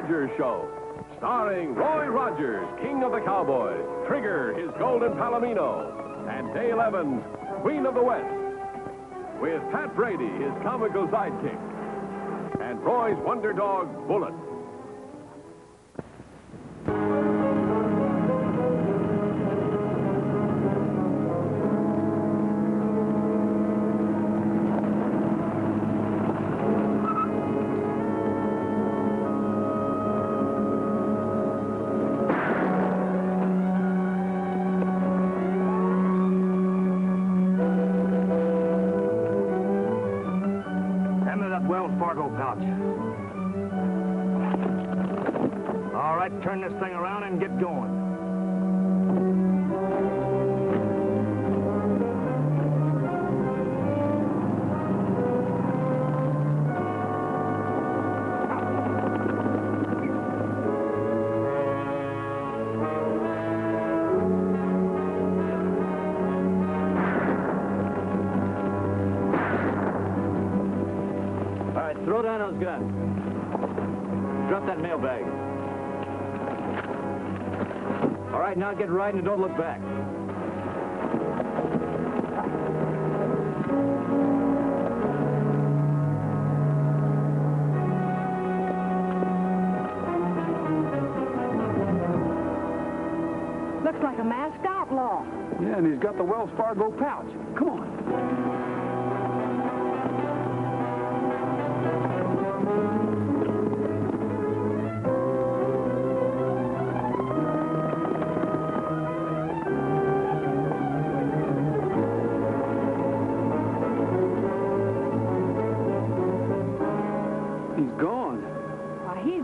Rogers Show. Starring Roy Rogers, King of the Cowboys, Trigger, his golden Palomino, and Dale Evans, Queen of the West. With Pat Brady, his comical sidekick, and Roy's wonder dog, Bullet. All right, turn this thing around and get going. All right, throw down those guns. Drop that mailbag. All right, now get riding and don't look back. Looks like a masked outlaw. Yeah, and he's got the Wells Fargo pouch. Come on.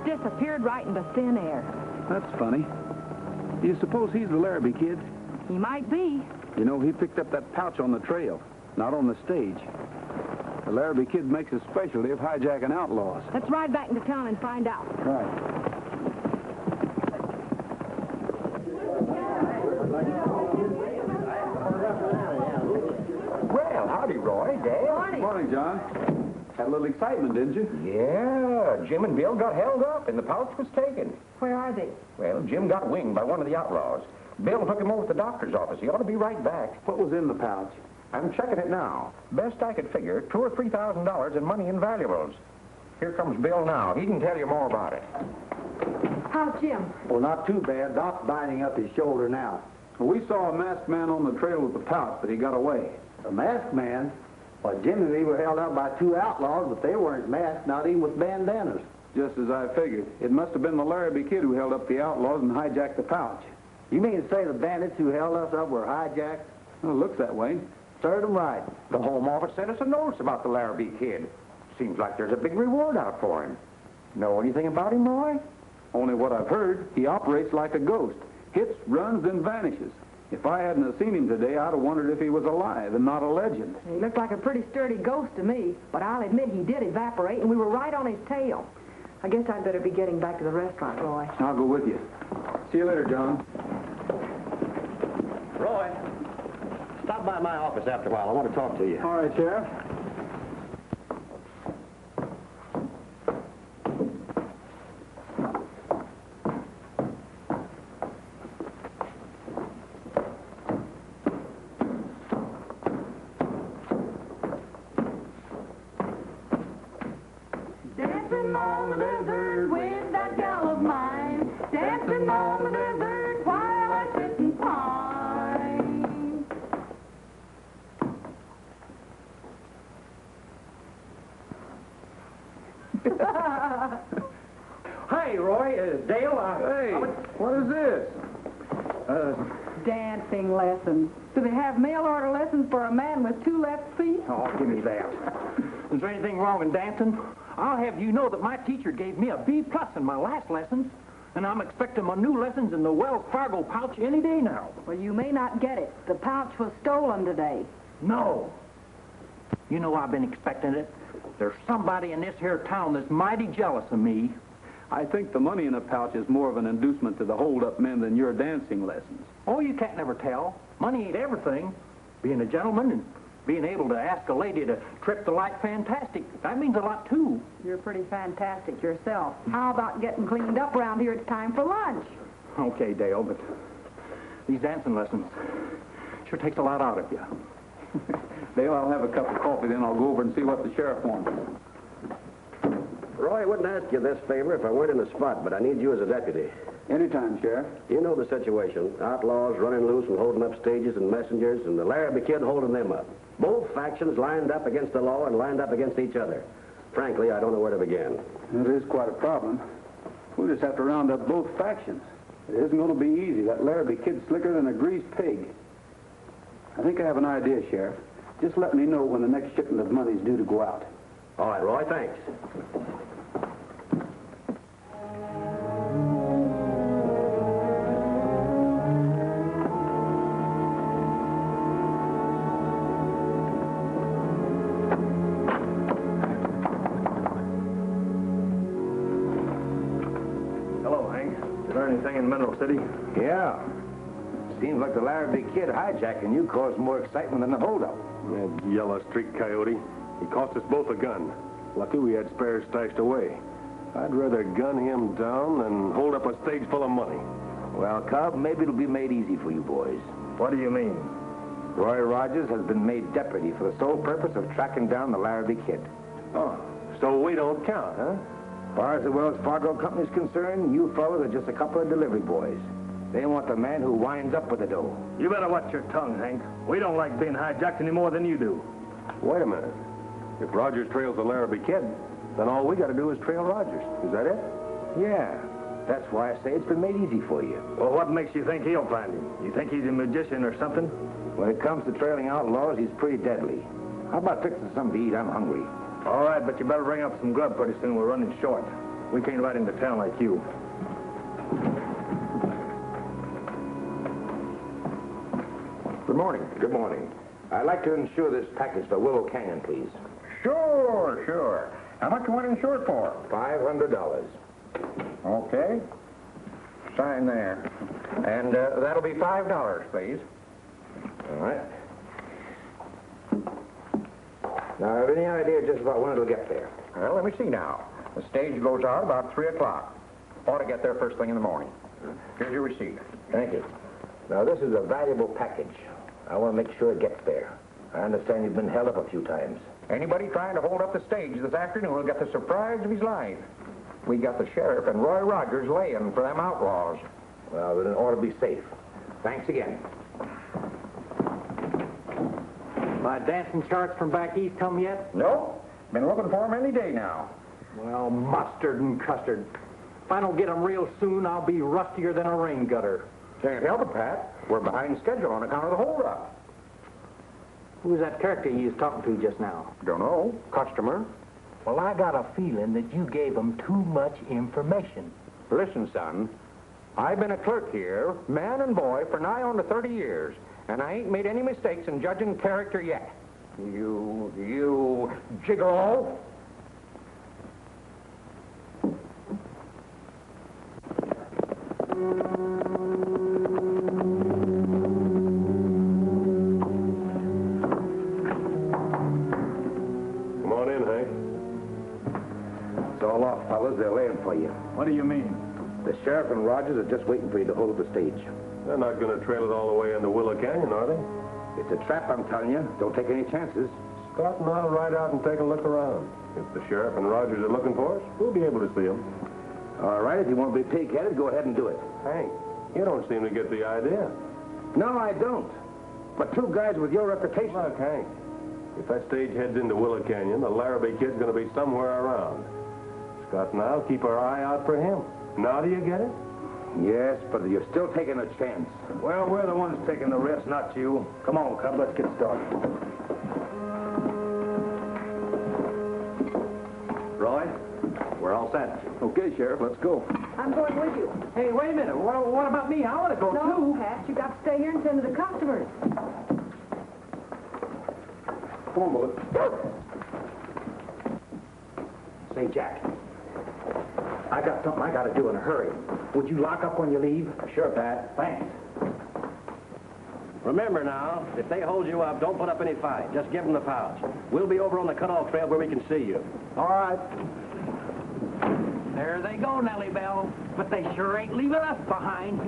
Disappeared right into thin air. That's funny. Do you suppose he's the Larabee kid? He might be. You know, he picked up that pouch on the trail, not on the stage. The Larabee kid makes a specialty of hijacking outlaws. Let's ride back into town and find out. Right. Well, howdy, Roy. Dale. Morning. Morning, John. Had a little excitement, didn't you? Yeah, Jim and Bill got held up and the pouch was taken. Where are they? Well, Jim got winged by one of the outlaws. Bill took him over to the doctor's office. He ought to be right back. What was in the pouch? I'm checking it now. Best I could figure, $2,000 or $3,000 in money and valuables. Here comes Bill now. He can tell you more about it. How's Jim? Well, not too bad. Doc's binding up his shoulder now. Well, we saw a masked man on the trail with the pouch, but he got away. A masked man? Well, Jim and me were held up by two outlaws, but they weren't masked, not even with bandanas. Just as I figured. It must have been the Larabee kid who held up the outlaws and hijacked the pouch. You mean to say the bandits who held us up were hijacked? Well, it looks that way. Served them right. The Home Office sent us a notice about the Larabee kid. Seems like there's a big reward out for him. Know anything about him, Roy? Only what I've heard. He operates like a ghost. Hits, runs, then vanishes. If I hadn't have seen him today, I'd have wondered if he was alive and not a legend. He looked like a pretty sturdy ghost to me, but I'll admit he did evaporate, and we were right on his tail. I guess I'd better be getting back to the restaurant, Roy. I'll go with you. See you later, John. Roy, stop by my office after a while. I want to talk to you. All right, Sheriff. Dancing on the desert with that gal of mine. Dancing on the desert while I sit and pine. Hey, Roy, Dale, Hey, what is this? Dancing lessons. Do they have mail order lessons for a man with two left feet? Oh, give me that. Is there anything wrong in dancing? I'll have you know that my teacher gave me a B+ in my last lessons, and I'm expecting my new lessons in the Wells Fargo pouch any day now. Well, you may not get it. The pouch was stolen today. No. You know I've been expecting it. There's somebody in this here town that's mighty jealous of me. I think the money in a pouch is more of an inducement to the hold-up men than your dancing lessons. Oh, you can't never tell. Money ain't everything. Being a gentleman and Being able to ask a lady to trip the light fantastic, that means a lot, too. You're pretty fantastic yourself. How about getting cleaned up around here? It's time for lunch. Okay, Dale, but these dancing lessons sure takes a lot out of you. Dale, I'll have a cup of coffee, then I'll go over and see what the sheriff wants. Roy, I wouldn't ask you this favor if I weren't in the spot, but I need you as a deputy. Anytime, Sheriff. You know the situation. Outlaws running loose and holding up stages and messengers, and the Larabee kid holding them up. Both factions lined up against the law and lined up against each other. Frankly, I don't know where to begin. It is quite a problem. We'll just have to round up both factions. It isn't going to be easy. That Larabee kid's slicker than a greased pig. I think I have an idea, Sheriff. Just let me know when the next shipment of money is due to go out. All right, Roy, thanks. Hello, Hank. Is there anything in Mineral City? Yeah. Seems like the Larabee kid hijacking you caused more excitement than the holdup. That yellow streak coyote. He cost us both a gun. Lucky we had spares stashed away. I'd rather gun him down than hold up a stage full of money. Well, Cobb, maybe it'll be made easy for you boys. What do you mean? Roy Rogers has been made deputy for the sole purpose of tracking down the Larabee kid. Oh, so we don't count, huh? As far as the Wells Fargo Company's concerned, you fellows are just a couple of delivery boys. They want the man who winds up with the dough. You better watch your tongue, Hank. We don't like being hijacked any more than you do. Wait a minute. If Rogers trails the Larabee kid, then all we got to do is trail Rogers. Is that it? Yeah. That's why I say it's been made easy for you. Well, what makes you think he'll find him? You think he's a magician or something? When it comes to trailing outlaws, he's pretty deadly. How about fixing something to eat? I'm hungry. All right, but you better bring up some grub pretty soon. We're running short. We can't ride into town like you. Good morning. Good morning. I'd like to insure this package for Willow Canyon, please. Sure. How much you want insured for? $500. Okay. Sign there. And that'll be $5, please. All right. Now, have any idea just about when it'll get there? Well, let me see now. The stage goes out about 3 o'clock. Ought to get there first thing in the morning. Here's your receipt. Thank you. Now, this is a valuable package. I want to make sure it gets there. I understand you've been held up a few times. Anybody trying to hold up the stage this afternoon will get the surprise of his life. We got the sheriff and Roy Rogers laying for them outlaws. Well, then it ought to be safe. Thanks again. My dancing charts from back east come yet? No. Been looking for them any day now. Well, mustard and custard. If I don't get them real soon, I'll be rustier than a rain gutter. Can't help it, Pat. We're behind schedule on account of the holdup. Who's that character you was talking to just now? Don't know. Customer. Well, I got a feeling that you gave him too much information. Listen, son. I've been a clerk here, man and boy, for nigh on to 30 years, and I ain't made any mistakes in judging character yet. You gigolo. Come on in, Hank. It's all off, fellas. They're laying for you. What do you mean? The sheriff and Rogers are just waiting for you to hold up the stage. They're not going to trail it all the way into Willow Canyon, are they? It's a trap, I'm telling you. Don't take any chances. Scott and I'll ride out and take a look around. If the sheriff and Rogers are looking for us, we'll be able to see them. All right, if you want to be pig-headed, go ahead and do it. Hank, you don't seem to get the idea. No, I don't. But two guys with your reputation... Look, Hank, if that stage heads into Willow Canyon, the Larabee kid's going to be somewhere around. Scott and I'll keep our eye out for him. Now do you get it? Yes, but you're still taking a chance. Well, we're the ones taking the risk, not you. Come on, Cub, let's get started. Roy, we're all set. Okay, Sheriff, let's go. I'm going with you. Hey, wait a minute. What about me? I want to go, No, too. Pat, you got to stay here and tend to the customers. Come on, Bullet. Say, Jack, I got something I got to do in a hurry. Would you lock up when you leave? Sure, Pat. Thanks. Remember now, if they hold you up, don't put up any fight. Just give them the pouch. We'll be over on the cutoff trail where we can see you. All right. There they go, Nellybelle. But they sure ain't leaving us behind.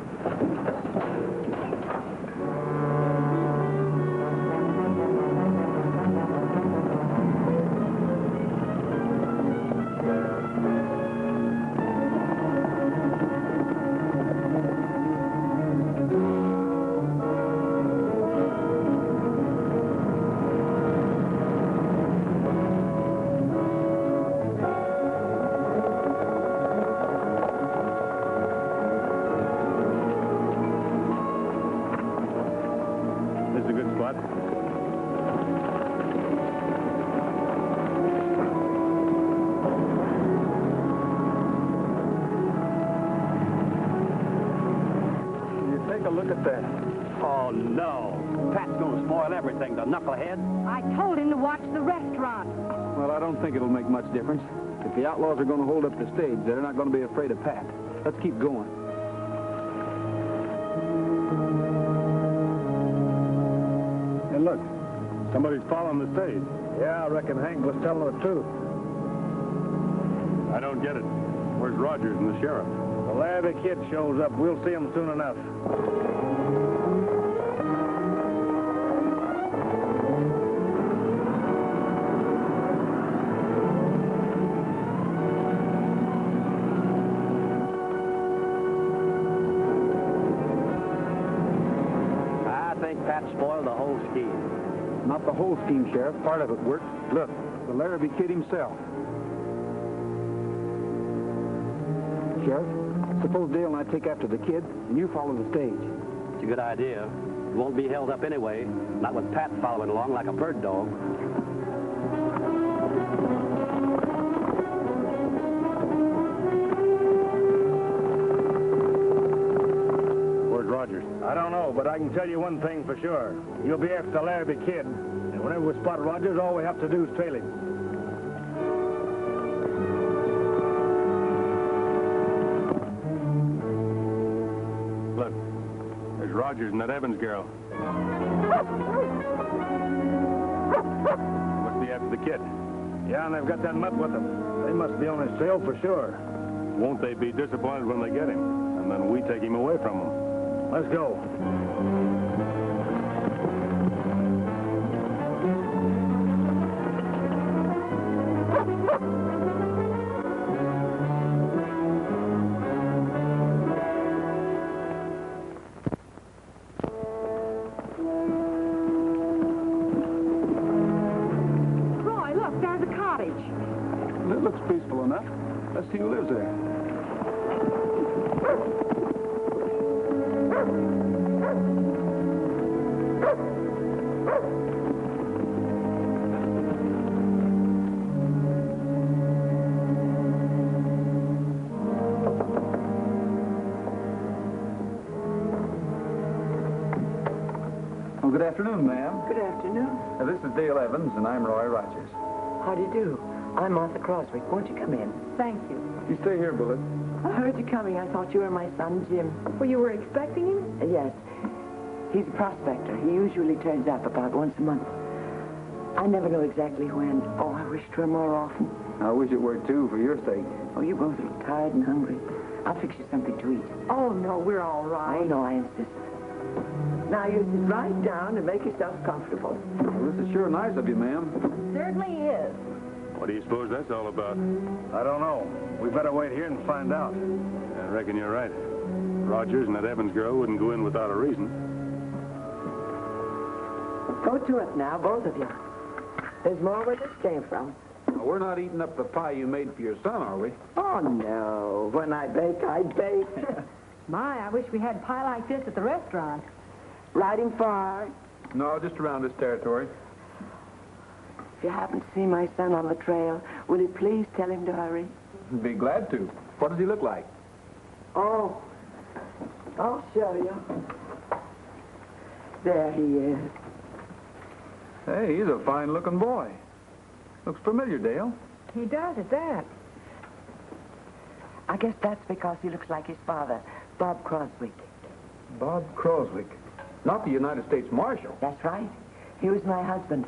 Oh, no. Pat's going to spoil everything, the knucklehead. I told him to watch the restaurant. Well, I don't think it'll make much difference. If the outlaws are going to hold up the stage, they're not going to be afraid of Pat. Let's keep going. Hey, look. Somebody's following the stage. Yeah, I reckon Hank was telling the truth. I don't get it. Where's Rogers and the sheriff? The Larabee kid shows up. We'll see him soon enough. I think Pat spoiled the whole scheme. Not the whole scheme, Sheriff. Part of it worked. Look, the Larabee kid himself. Sheriff, suppose Dale and I take after the kid, and you follow the stage. It's a good idea. It won't be held up anyway, not with Pat following along like a bird dog. Where's Rogers? I don't know, but I can tell you one thing for sure. You'll be after the Larabee kid, and whenever we spot Rogers, all we have to do is trail him. Look, there's Rogers and that Evans girl. Must be after the kid. Yeah, and they've got that mutt with them. They must be on his trail for sure. Won't they be disappointed when they get him? And then we take him away from them. Let's go. Roy, look, there's a cottage. It looks peaceful enough. Let's see who lives there. Oh, good afternoon, ma'am. Good afternoon. This is Dale Evans, and I'm Roy Rogers. How do you do? I'm Martha Crosby. Won't you come in? Thank you. You stay here, Bullet. I heard you coming. I thought you were my son, Jim. Well, you were expecting him? Yes. He's a prospector. He usually turns up about once a month. I never know exactly when. Oh, I wish it were more often. I wish it were, too, for your sake. Oh, you both look tired and hungry. I'll fix you something to eat. Oh, no, we're all Oh, right. no, I insist. Now, you sit right down and make yourself comfortable. Well, this is sure nice of you, ma'am. Certainly is. What do you suppose that's all about? I don't know. We better wait here and find out. I reckon you're right. Rogers and that Evans girl wouldn't go in without a reason. Go to it now, both of you. There's more where this came from. Now, we're not eating up the pie you made for your son, are we? Oh, no. When I bake, I bake. My, I wish we had pie like this at the restaurant. Riding far. No, just around this territory. If you happen to see my son on the trail, will you please tell him to hurry? Be glad to. What does he look like? Oh, I'll show you. There he is. Hey, he's a fine-looking boy. Looks familiar, Dale. He does at that. I guess that's because he looks like his father, Bob Croswick. Bob Croswick. Not the United States Marshal. That's right. He was my husband.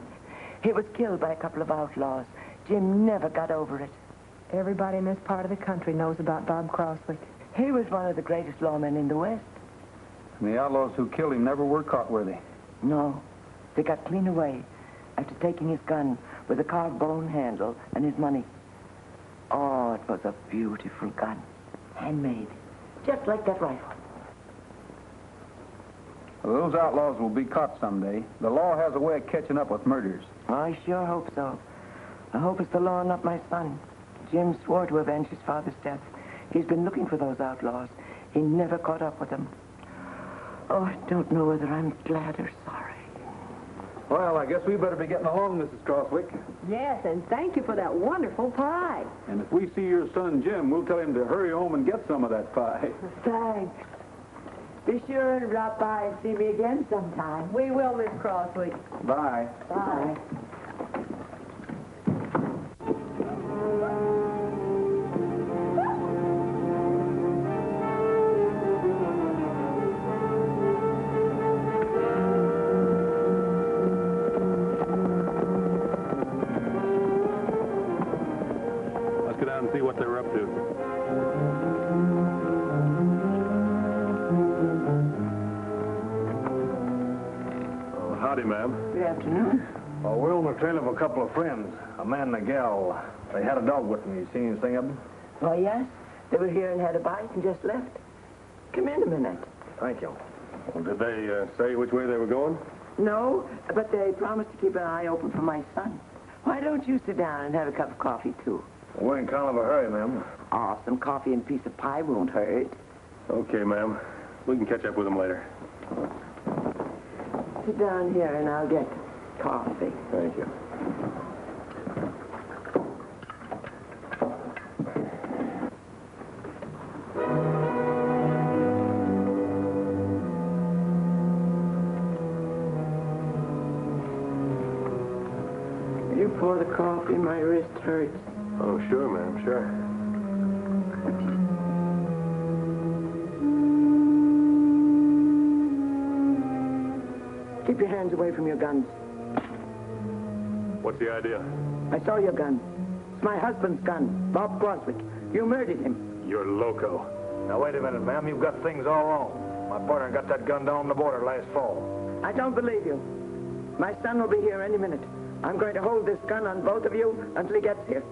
He was killed by a couple of outlaws. Jim never got over it. Everybody in this part of the country knows about Bob Crosswick. He was one of the greatest lawmen in the West. And the outlaws who killed him never were caught, were they? No. They got clean away after taking his gun with a carved bone handle and his money. Oh, it was a beautiful gun. Handmade. Just like that rifle. Well, those outlaws will be caught someday. The law has a way of catching up with murderers. I sure hope so. I hope it's the law, not my son. Jim swore to avenge his father's death. He's been looking for those outlaws. He never caught up with them. Oh, I don't know whether I'm glad or sorry. Well, I guess we better be getting along, Mrs. Crosswick. Yes, and thank you for that wonderful pie. And if we see your son Jim, we'll tell him to hurry home and get some of that pie. Thanks. Be sure and drop by and see me again sometime. We will, Miss Crosswick. Bye. Bye. Let's go down and see what they're up to. Howdy, ma'am. Good afternoon. Well, we're on the trail of a couple of friends, a man and a gal. They had a dog with them. You seen anything of them? Oh, yes. They were here and had a bite and just left. Come in a minute. Thank you. Well, did they say which way they were going? No, but they promised to keep an eye open for my son. Why don't you sit down and have a cup of coffee, too? We're in kind of a hurry, ma'am. Oh, some coffee and a piece of pie won't hurt. Okay, ma'am. We can catch up with them later. Sit down here and I'll get coffee. Thank you. You pour the coffee, my wrist hurts. Oh, sure, ma'am, sure. Keep your hands away from your guns. What's the idea? I saw your gun. It's my husband's gun, Bob Crosswick. You murdered him. You're loco. Now, wait a minute, ma'am. You've got things all wrong. My partner got that gun down the border last fall. I don't believe you. My son will be here any minute. I'm going to hold this gun on both of you until he gets here.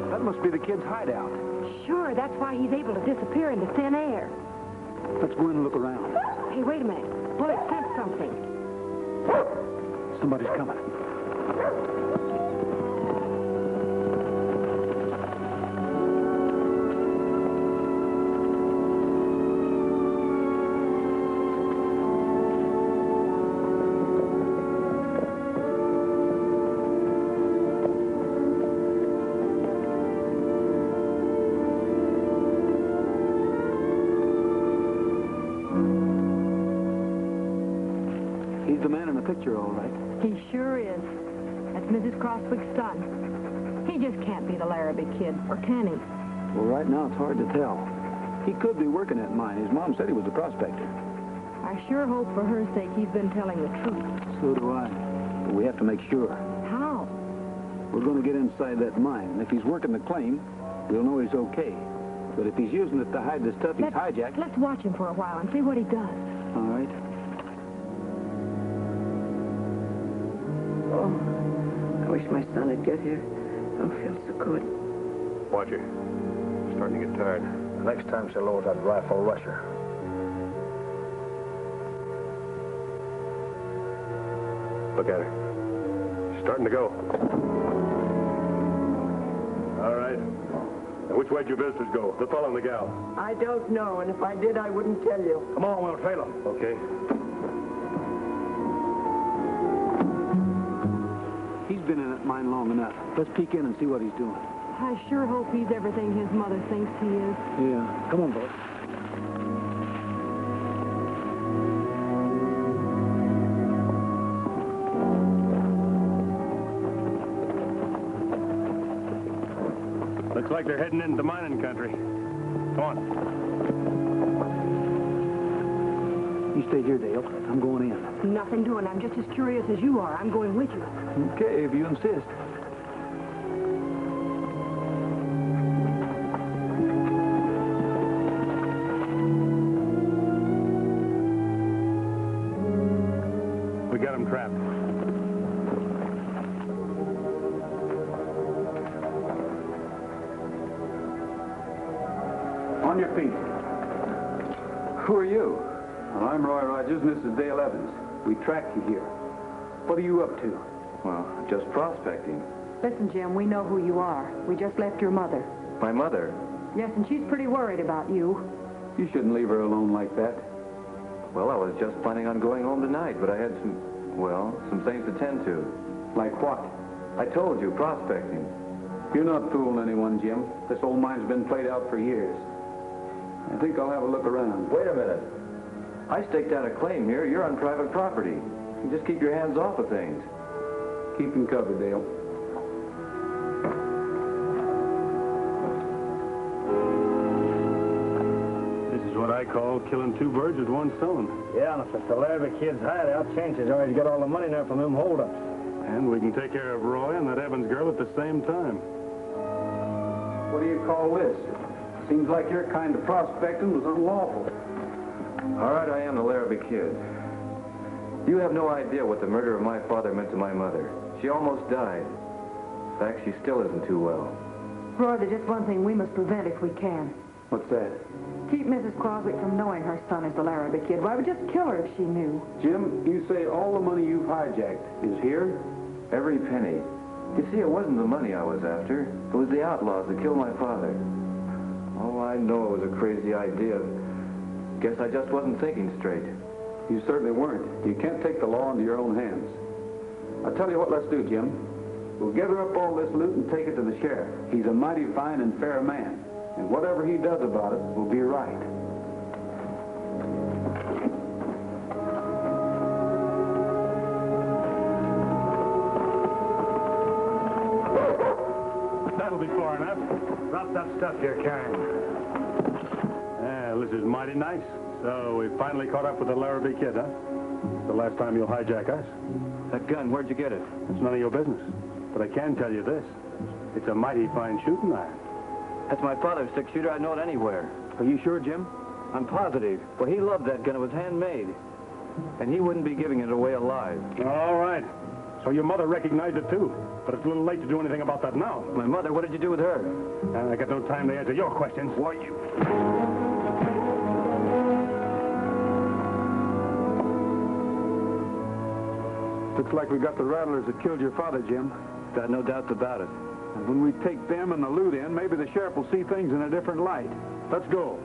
That must be the kid's hideout. Sure, that's why he's able to disappear into thin air. Let's go in and look around. Hey, wait a minute. Bullet sensed something. Somebody's coming. He's the man in the picture, all right. He sure is. That's Mrs. Crosswick's son. He just can't be the Larabee kid, or can he? Well, right now it's hard to tell. He could be working at mine. His mom said he was a prospector. I sure hope for her sake he's been telling the truth. So do I. But we have to make sure. How? We're going to get inside that mine. And if he's working the claim, we'll know he's okay. But if he's using it to hide the stuff he's hijacked... Let's watch him for a while and see what he does. All right. Oh, I wish my son would get here. Oh, it feels so good. Watch her. Starting to get tired. Next time she'll load that rifle rusher. Look at her. She's starting to go. All right. Now, which way'd your visitors go? They're following the gal. I don't know, and if I did, I wouldn't tell you. Come on, we'll trail them. Okay. He's been in that mine long enough. Let's peek in and see what he's doing. I sure hope he's everything his mother thinks he is. Yeah. Come on, boys. Looks like they're heading into the mining country. Come on. You stay here, Dale. I'm going in. Nothing doing. I'm just as curious as you are. I'm going with you. Okay, if you insist. We got them trapped. On your feet. Who are you? Well, I'm Roy Rogers, and this is Dale Evans. We tracked you here. What are you up to? Well, just prospecting. Listen, Jim, we know who you are. We just left your mother. My mother? Yes, and she's pretty worried about you. You shouldn't leave her alone like that. Well, I was just planning on going home tonight, but I had some things to tend to. Like what? I told you, prospecting. You're not fooling anyone, Jim. This old mine's been played out for years. I think I'll have a look around. Wait a minute. I staked out a claim here. You're on private property. You just keep your hands off of things. Keep him covered, Dale. This is what I call killing two birds with one stone. Yeah, and if it's the Larabee kid's hideout, chances are he's got all the money there from them holdups. And we can take care of Roy and that Evans girl at the same time. What do you call this? Seems like your kind of prospecting was unlawful. All right, I am the Larabee kid. You have no idea what the murder of my father meant to my mother. She almost died. In fact, she still isn't too well. Roy, there's just one thing we must prevent if we can. What's that? Keep Mrs. Croswick from knowing her son is the Larabee kid. Why, would just kill her if she knew. Jim, you say all the money you've hijacked is here? Every penny. You see, it wasn't the money I was after. It was the outlaws that killed my father. Oh, I know it was a crazy idea. Guess I just wasn't thinking straight. You certainly weren't. You can't take the law into your own hands. I'll tell you what let's do, Jim. We'll gather up all this loot and take it to the sheriff. He's a mighty fine and fair man. And whatever he does about it will be right. That'll be far enough. Drop that stuff you're carrying. Well, this is mighty nice. So we finally caught up with the Larabee kid, huh? The last time you'll hijack us. That gun, where'd you get it? It's none of your business. But I can tell you this. It's a mighty fine shooting iron. That's my father's six-shooter. I'd know it anywhere. Are you sure, Jim? I'm positive. Well, he loved that gun. It was handmade. And he wouldn't be giving it away alive. All right. So your mother recognized it, too. But it's a little late to do anything about that now. My mother, what did you do with her? I got no time to answer your questions. Why, you... Looks like we got the rattlers that killed your father, Jim. Got no doubts about it. And when we take them and the loot in, maybe the sheriff will see things in a different light. Let's go.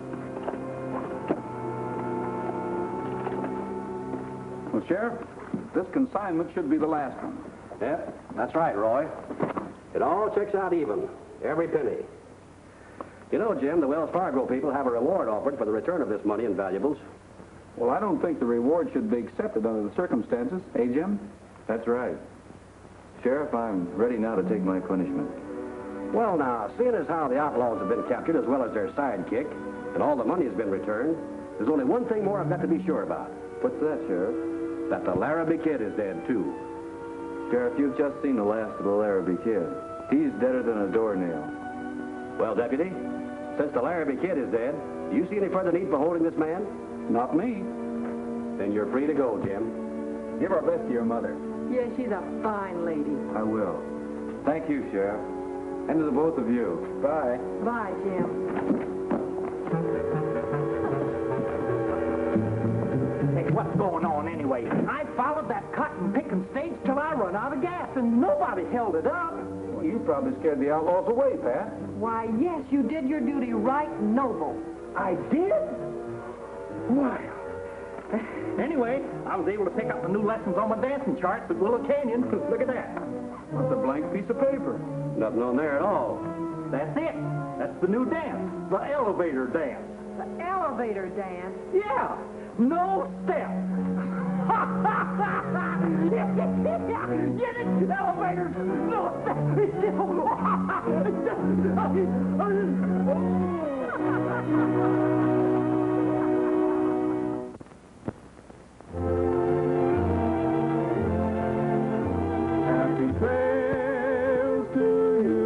Well, Sheriff, this consignment should be the last one. Yep, that's right, Roy. It all checks out even. Every penny. You know, Jim, the Wells Fargo people have a reward offered for the return of this money and valuables. Well, I don't think the reward should be accepted under the circumstances. Eh, Jim? That's right. Sheriff, I'm ready now to take my punishment. Well, now, seeing as how the outlaws have been captured as well as their sidekick, and all the money has been returned, there's only one thing more I've got to be sure about. What's that, Sheriff? That the Larabee kid is dead, too. Sheriff, you've just seen the last of the Larabee kid. He's deader than a doornail. Well, Deputy, since the Larabee kid is dead, do you see any further need for holding this man? Not me. Then you're free to go, Jim. Give our best to your mother. Yes, she's a fine lady. I will. Thank you, Sheriff. And to the both of you. Bye. Bye, Jim. Hey, what's going on anyway? I followed that cotton-picking stage till I run out of gas, and nobody held it up. Well, you probably scared the outlaws away, Pat. Why, yes, you did your duty right noble. I did? Why? Anyway, I was able to pick up the new lessons on my dancing charts at Willow Canyon. Look at that. What's a blank piece of paper? Nothing on there at all. That's it. That's the new dance, the elevator dance. The elevator dance? Yeah, no steps. It's Get in the elevator! No, Happy trails to you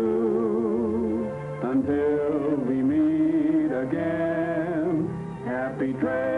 until we meet again. Happy trails.